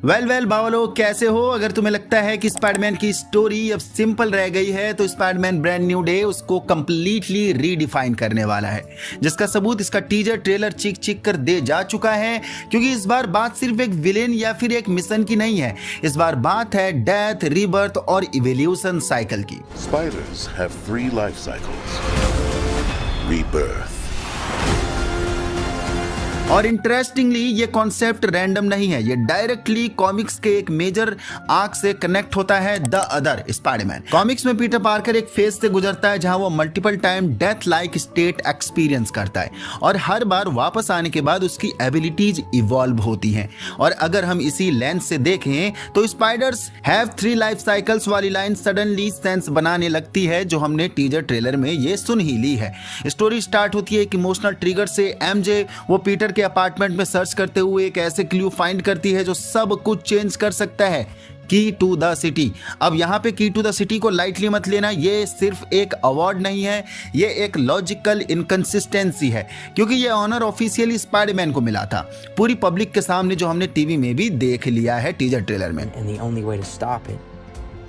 Well बावलो, कैसे हो? अगर तुम्हें लगता है कि स्पाइडरमैन की स्टोरी अब सिंपल रह गई है तो स्पाइडरमैन ब्रांड न्यू डे उसको कंप्लीटली रीडिफाइन करने वाला है, जिसका सबूत इसका टीजर ट्रेलर चीख कर दे जा चुका है। क्योंकि इस बार बात सिर्फ एक विलेन या फिर एक मिशन की नहीं है, इस बार बात है डेथ, रीबर्थ और इवोल्यूशन साइकिल की। Spiders have 3 life cycles. Rebirth. और इंटरेस्टिंगली ये कॉन्सेप्ट रैंडम नहीं है, ये डायरेक्टली कॉमिक्स के एक मेजर आर्क से कनेक्ट होता है, द अदर स्पाइडरमैन। कॉमिक्स में पीटर पार्कर एक फेज से गुजरता है जहां वो multiple time death like state experience करता है और हर बार वापस आने के बाद उसकी एबिलिटीज इवॉल्व होती हैं। और अगर हम इसी लेंस से देखें तो स्पाइडर्स हैव 3 लाइफ साइकिल्स वाली लाइन सडनली सेंस बनाने लगती है, जो हमने टीजर ट्रेलर में ये सुन ही ली है। स्टोरी स्टार्ट होती है एक इमोशनल ट्रिगर से। एमजे वो पीटर के अपार्टमेंट में सर्च करते हुए एक ऐसे क्लू फाइंड करती है जो सब कुछ चेंज कर सकता है, की टू द सिटी। अब यहाँ पे की टू द सिटी को लाइटली मत लेना, ये सिर्फ एक अवार्ड नहीं है, ये एक लॉजिकल इनकंसिस्टेंसी है, क्योंकि ये ऑनर ऑफिशियली स्पाइडरमैन को मिला था पूरी पब्लिक के सामने, जो हमने टीवी में भी देख लिया है टीजर ट्रेलर में।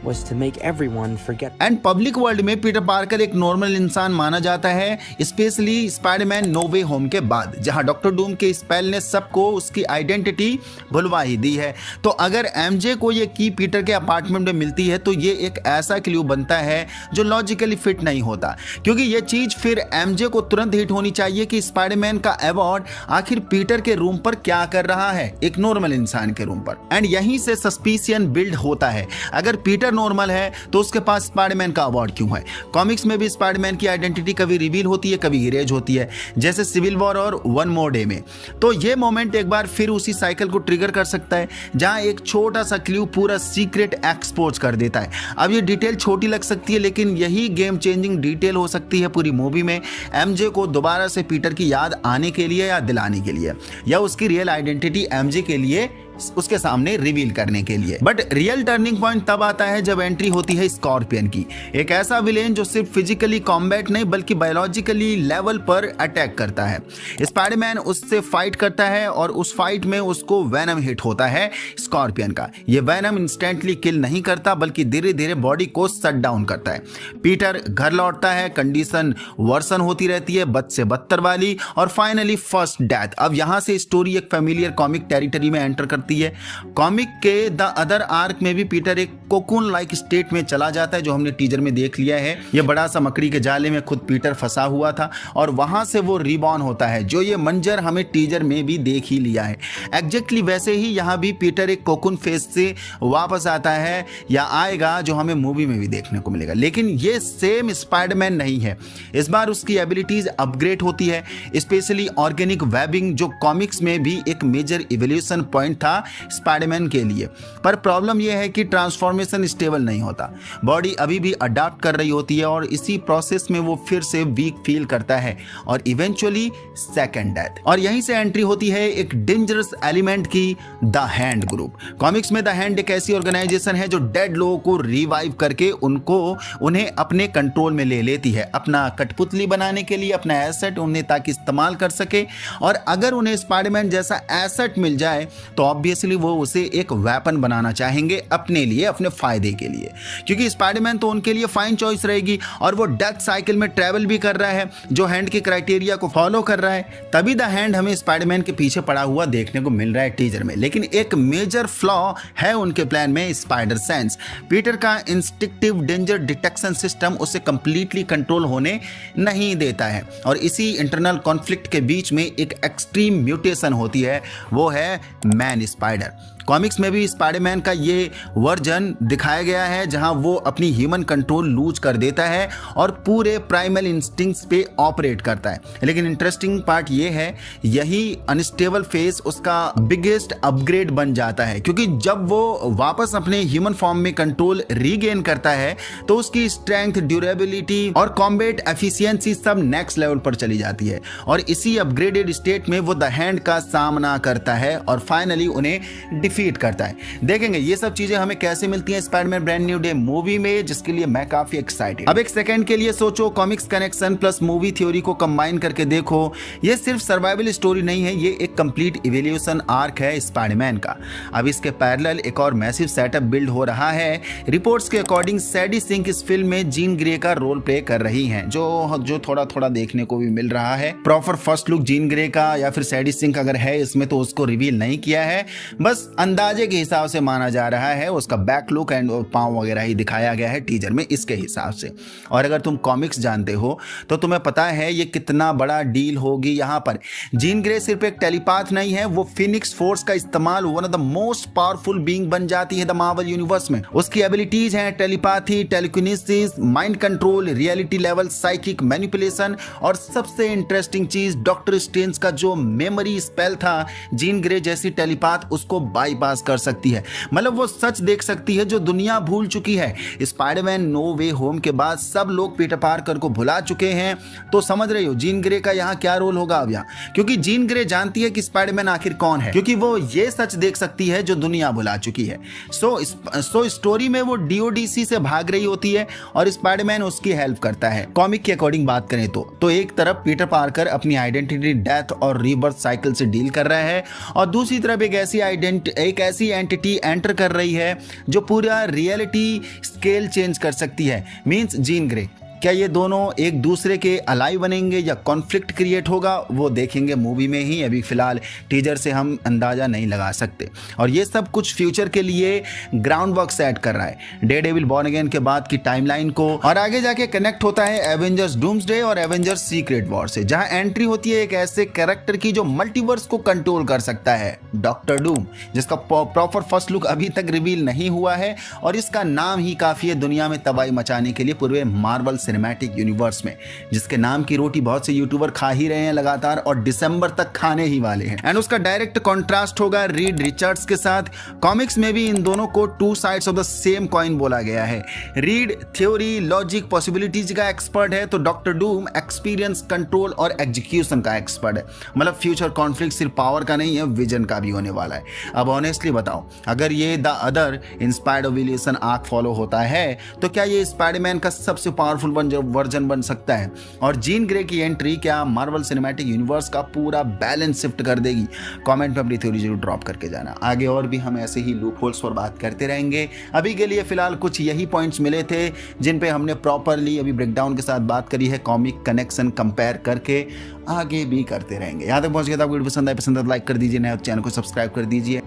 was to make everyone forget. And public world में पीटर पार्कर एक नॉर्मल इंसान माना जाता है, स्पेशली स्पाइडरमैन नो वे होम के बाद, जहां डॉक्टर डूम के स्पेल ने सबको उसकी आइडेंटिटी भुलवा ही दी है। तो अगर एमजे को ये की पीटर के अपार्टमेंट में मिलती है तो ये एक ऐसा क्लू बनता है जो लॉजिकली फिट नहीं होता, क्योंकि ये चीज फिर एमजे को तुरंत हिट होनी चाहिए कि स्पाइडरमैन का अवार्ड आखिर पीटर के रूम पर क्या कर रहा है, एक नॉर्मल इंसान के रूम पर। एंड यहीं से सस्पिशियन बिल्ड होता है, अगर पीटर नॉर्मल है तो उसके पास स्पाइडरमैन का अवार्ड क्यों है? कॉमिक्स में भी स्पाइडरमैन की आइडेंटिटी कभी रिवील होती है, कभी इरेज होती है, जैसे सिविल वॉर और वन मोर डे में। तो ये मोमेंट एक बार फिर उसी साइकिल को ट्रिगर कर सकता है, जहां एक छोटा सा क्लू पूरा सीक्रेट एक्सपोज कर देता है। अब ये डिटेल छोटी लग सकती है, लेकिन यही गेम चेंजिंग डिटेल हो सकती है पूरी मूवी में, एमजे को दोबारा से पीटर की याद आने के लिए या दिलाने के लिए, या उसकी रियल आइडेंटिटी एमजे के लिए उसके सामने रिवील करने के लिए। बट रियल टर्निंग पॉइंट तब आता है जब एंट्री होती है स्कॉर्पियन की, एक ऐसा विलेन जो सिर्फ फिजिकली कॉम्बैट नहीं बल्कि बायोलॉजिकली लेवल पर अटैक करता है। स्पाइडरमैन उससे फाइट करता है और उस फाइट में उसको वेनम हिट होता है स्कॉर्पियन का। ये वेनम इंस्टेंटली किल नहीं करता बल्कि धीरे धीरे बॉडी को शट डाउन करता है। पीटर घर लौटता है, कंडीशन वर्सन होती रहती है बद से बदतर वाली, और फाइनली फर्स्ट डेथ। अब यहां से स्टोरी एक फेमिलियर कॉमिक टेरिटरी में एंटर करती है। कॉमिक के द अदर आर्क में भी पीटर एक कोकून लाइक स्टेट में चला जाता है, जो हमने टीजर में देख लिया है। ये बड़ा सा मकड़ी के जाले में खुद पीटर फंसा हुआ था और वहां से वो रिबॉर्न होता है, जो ये मंजर हमें टीजर में भी देख ही लिया है। एग्जैक्टली वैसे ही यहां भी पीटर एक कोकून फेस से वापस आता है या आएगा, जो हमें मूवी में भी देखने को मिलेगा। लेकिन ये सेम स्पाइडरमैन नहीं है, इस बार उसकी एबिलिटीज अपग्रेड होती है, स्पेशली ऑर्गेनिक वेबिंग, जो कॉमिक्स में भी एक मेजर इवोल्यूशन पॉइंट था स्पाइडरमैन के लिए। पर प्रॉब्लम यह है कि ट्रांसफॉर्मेशन स्टेबल नहीं होता, बॉडी अभी भी अडॉप्ट कर रही होती है और इसी प्रोसेस में वो फिर से वीक फील करता है और इवेंचुअली सेकंड डेथ। और यहीं से एंट्री होती है एक डेंजरस एलिमेंट की, द हैंड ग्रुप। कॉमिक्स में द हैंड एक ऐसी ऑर्गेनाइजेशन है जो डेड लोगों को रिवाइव करके उन्हें अपने कंट्रोल में ले लेती है, अपना कठपुतली बनाने के लिए, अपना एसेट उन्हें ताकि इस्तेमाल कर सके। और अगर उन्हें स्पाइडरमैन जैसा एसेट मिल जाए तो ऑब्वियसली वो उसे एक वेपन बनाना चाहेंगे अपने लिए, अपने फायदे के लिए, क्योंकि स्पाइडरमैन तो उनके लिए फाइन चॉइस रहेगी और वो डेथ साइकिल में ट्रैवल भी कर रहा है, जो हैंड के क्राइटेरिया को फॉलो कर रहा है। तभी द हैंड हमें स्पाइडरमैन के पीछे पड़ा हुआ देखने को मिल रहा है टीजर में। लेकिन एक मेजर फ्लॉ है उनके प्लान में, स्पाइडर सेंस। पीटर का इंस्टिंक्टिव डेंजर डिटेक्शन सिस्टम उसे कंप्लीटली कंट्रोल होने नहीं देता है और इसी इंटरनल कॉन्फ्लिक्ट के बीच में एक एक्सट्रीम म्यूटेशन होती है, वो है मैन स्पाइडर। कॉमिक्स में भी स्पाइडरमैन का ये वर्जन दिखाया गया है जहां वो अपनी ह्यूमन कंट्रोल लूज कर देता है और पूरे प्राइमल इंस्टिंक्ट्स पे ऑपरेट करता है। लेकिन इंटरेस्टिंग पार्ट ये है, यही अनस्टेबल फेस उसका बिगेस्ट अपग्रेड बन जाता है, क्योंकि जब वो वापस अपने ह्यूमन फॉर्म में कंट्रोल रीगेन करता है तो उसकी स्ट्रेंथ, ड्यूरेबिलिटी और कॉम्बैट एफिशिएंसी सब नेक्स्ट लेवल पर चली जाती है और इसी अपग्रेडेड स्टेट में वो द हैंड का सामना करता है और फाइनली उन्हें डिफीट करता है। देखेंगे ये सब चीजें हमें कैसे मिलती हैं Spiderman brand new day movie में, जिसके लिए मैं काफी एक्साइटेड। अब एक सेकंड के लिए सोचो, comics connection plus movie theory को कंबाइन करके देखो, ये सिर्फ सर्वाइवल स्टोरी नहीं है, ये एक कंप्लीट इवोल्यूशन आर्क है स्पाइडरमैन का। अब इसके पैरेलल एक और मैसिव सेटअप बिल्ड हो रहा है। रिपोर्ट्स के अकॉर्डिंग सैडी सिंक इस फिल्म में जीन ग्रे का रोल प्ले कर रही हैं, जो थोड़ा थोड़ा देखने को भी मिल रहा है। Proper first look Jean Grey का या फिर सैडी सिंक अगर है इसमें तो उसको रिवील नहीं किया है, बस अंदाजे के हिसाब से माना जा रहा है। उसका बैक लुक एंड पाँव वगैरह ही दिखाया गया है टीजर में इसके हिसाब से। और अगर तुम कॉमिक्स जानते हो तो तुम्हें पता है ये कितना बड़ा डील होगी। यहाँ पर जीन ग्रे सिर्फ एक टेलीपाथ नहीं है, वो फिनिक्स फोर्स का इस्तेमाल one of the most powerful being बन जाती है द मार्वल यूनिवर्स में। उसकी एबिलिटीज हैं telepathy, telekinesis, mind control, reality level, psychic manipulation और सबसे इंटरेस्टिंग चीज डॉक्टर स्ट्रेंज का जो मेमोरी स्पेल था, जीन ग्रे जैसी टेलीपाथ उसको बाईपास कर सकती है। मतलब वो सच देख सकती है जो दुनिया भूल चुकी है। स्पाइडरमैन नो वे होम के बाद सब लोग पीटर पार्कर को भुला चुके हैं, तो समझ रहे हो जीन ग्रे का यहाँ क्या रोल होगा अब यहाँ, क्योंकि जीन ग्रे जानती है कि स्पाइडरमैन आखिर कौन है, क्योंकि वो ये सच देख सकती है जो दुनिया भुला चुकी है। सो स्टोरी में वो डीओडीसी से भाग रही होती है और स्पाइडरमैन उसकी हेल्प करता है। कॉमिक के अकॉर्डिंग बात करें तो एक तरफ पीटर पार्कर अपनी आइडेंटिटी, डेथ और रीबर्थ साइकिल से डील कर रहा है और दूसरी तरफ एक ऐसी एंटिटी एंटर कर रही है जो पूरा रियलिटी स्केल चेंज कर सकती है, मींस जीन ग्रे। क्या ये दोनों एक दूसरे के अलाइ बनेंगे या कॉन्फ्लिक्ट क्रिएट होगा, वो देखेंगे मूवी में ही। अभी फिलहाल टीजर से हम अंदाजा नहीं लगा सकते। और ये सब कुछ फ्यूचर के लिए ग्राउंड वर्क सेट कर रहा है डेयरडेविल बॉर्न अगेन के बाद की टाइमलाइन को, और आगे जाके कनेक्ट होता है एवेंजर्स डूम्सडे और एवेंजर्स सीक्रेट वॉर से, जहां एंट्री होती है एक ऐसे कैरेक्टर की जो मल्टीवर्स को कंट्रोल कर सकता है, डॉक्टर डूम, जिसका प्रॉपर फर्स्ट लुक अभी तक रिवील नहीं हुआ है और इसका नाम ही काफी है दुनिया में तबाही मचाने के लिए पूरे मार्वल सिनेमैटिक यूनिवर्स में, जिसके नाम की रोटी बहुत से यूट्यूबर खा ही रहे हैं लगातार और दिसंबर तक खाने ही वाले हैं। एंड उसका डायरेक्ट कॉन्ट्रास्ट होगा रीड रिचर्ड्स के साथ। कॉमिक्स में भी इन दोनों को two sides of the same coin बोला गया है। रीड थ्योरी, लॉजिक, पॉसिबिलिटीज का एक्सपर्ट है तो डॉक्टर डूम एक्सपीरियंस, कंट्रोल और एग्जीक्यूशन का एक्सपर्ट है। मतलब फ्यूचर कॉन्फ्लिक्ट सिर्फ पावर का नहीं है, विजन का भी होने वाला है। अब ऑनेस्टली बताओ, अगर ये the other inspired evolution arc follow होता है तो क्या ये स्पाइडरमैन का सबसे पावरफुल वर्जन बन सकता है? और जीन ग्रे की एंट्री क्या मार्वल सिनेमैटिक यूनिवर्स का पूरा बैलेंस शिफ्ट कर देगी? कमेंट में अपनी थ्योरी जरूर ड्रॉप करके जाना। आगे और भी हम ऐसे ही लूप होल्स पर बात करते रहेंगे। अभी के लिए फिलहाल कुछ यही पॉइंट्स मिले थे जिन पे हमने प्रॉपरली अभी ब्रेकडाउन के साथ बात करी है, कॉमिक कनेक्शन कंपेयर करके। आगे भी करते रहेंगे। यहाँ तक पहुंच गया था, वीडियो पसंद आए लाइक कर दीजिए, नया चैनल को सब्सक्राइब कर दीजिए।